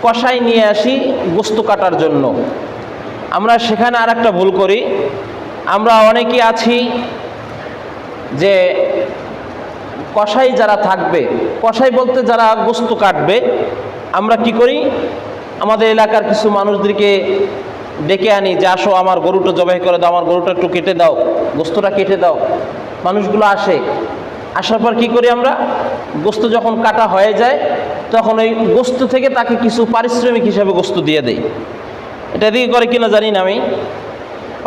কষাই নিয়ে আসি গোস্ত কাটার জন্য। আমরা সেখানে আর একটা ভুল করি, আমরা অনেকেই আছি যে কষাই যারা থাকবে, কষাই বলতে যারা গোস্ত কাটবে, আমরা কি করি, আমাদের এলাকার কিছু মানুষদেরকে ডেকে আনি যে আসো আমার গরুটা জবাই করে দাও, আমার গরুটা একটু কেটে দাও, গোস্তটা কেটে দাও। মানুষগুলো আসে, আসার পর কী করি আমরা, গোস্ত যখন কাটা হয়ে যায় তখন ওই গোস্ত থেকে তাকে কিছু পারিশ্রমিক হিসাবে গোস্ত দিয়ে দেই। এটা দিয়ে করে কিনা জানি না আমি,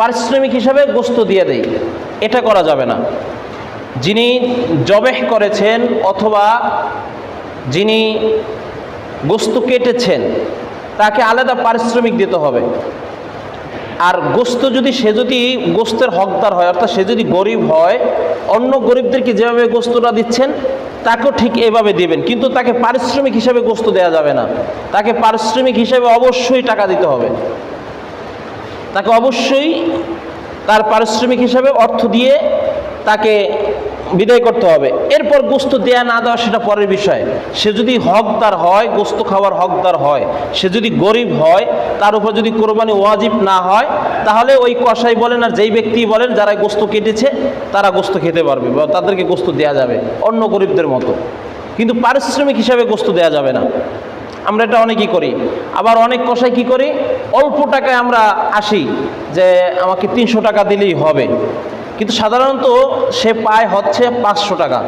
পারিশ্রমিক হিসাবে গোস্ত দিয়ে দেই। এটা করা যাবে না। যিনি জবেহ করেছেন অথবা যিনি গোস্ত কেটেছেন তাকে আলাদা পারিশ্রমিক দিতে হবে। আর গোস্ত যদি সে যদি গোস্তের হকদার হয়, অর্থাৎ সে যদি গরিব হয়, অন্য গরিবদেরকে যেভাবে গোস্তটা দিচ্ছেন তাকেও ঠিক এভাবে দিবেন, কিন্তু তাকে পারিশ্রমিক হিসাবে গোস্ত দেওয়া যাবে না। তাকে পারিশ্রমিক হিসাবে অবশ্যই টাকা দিতে হবে, তাকে অবশ্যই তার পারিশ্রমিক হিসাবে অর্থ দিয়ে তাকে বিদায় করতে হবে। এরপর গোস্ত দেয়া না দেওয়া সেটা পরের বিষয়। সে যদি হকদার হয়, গোস্ত খাওয়ার হকদার হয়, সে যদি গরিব হয়, তার উপর যদি কোরবানি ওয়াজিব না হয়, তাহলে ওই কসাই বলেন আর যেই ব্যক্তি বলেন যারা গোস্ত কেটেছে তারা গোস্ত খেতে পারবে বা তাদেরকে গোস্ত দেয়া যাবে অন্য গরিবদের মতো, কিন্তু পারিশ্রমিক হিসাবে গোস্ত দেয়া যাবে না। আমরা এটা অনেকই করি। আবার অনেক কসাই কি করি, অল্প টাকায় আমরা আসি যে আমাকে 300 টাকা দিলেই হবে, কিন্তু সাধারণত সে পায় হচ্ছে 500 টাকা,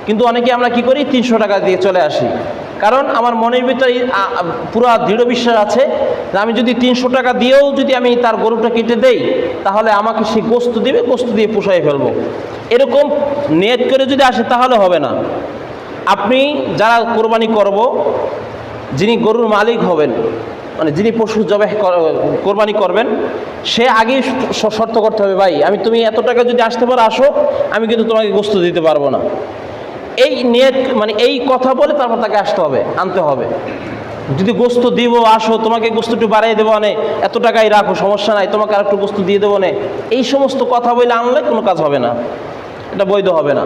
কিন্তু অনেকে আমরা কি করি 300 টাকা দিয়ে চলে আসি। কারণ আমার মনের ভিতরে পুরো দৃঢ় বিশ্বাস আছে যে আমি যদি 300 টাকা দিয়েও যদি আমি তার গরুটা কেটে দেই তাহলে আমাকে সে গোস্ত দিবে, গোস্ত দিয়ে পোষাই ফেলবো। এরকম নিয়ত করে যদি আসে তাহলে হবে না। আপনি যারা কোরবানি করব, যিনি গরুর মালিক হবেন, মানে যিনি পশু জবাই কোরবানি করবেন, সে আগেই শর্ত করতে হবে, ভাই তুমি এত টাকা যদি আসতে পারো আসো, আমি কিন্তু তোমাকে গোস্ত দিতে পারবো না। এই নিয়ত মানে এই কথা বলে তারপর তাকে আসতে হবে, আনতে হবে। যদি গোস্ত দিব, আসো, তোমাকে গোস্ত একটু বাড়িয়ে দেবো, নে এত টাকাই রাখো, সমস্যা নাই, তোমাকে আর একটু গোস্ত দিয়ে দেবো, নে, এই সমস্ত কথা বলে আনলে কোনো কাজ হবে না, এটা বৈধ হবে না।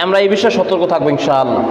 আমরা এই বিষয়ে সতর্ক থাকবো ইনশাআল্লাহ।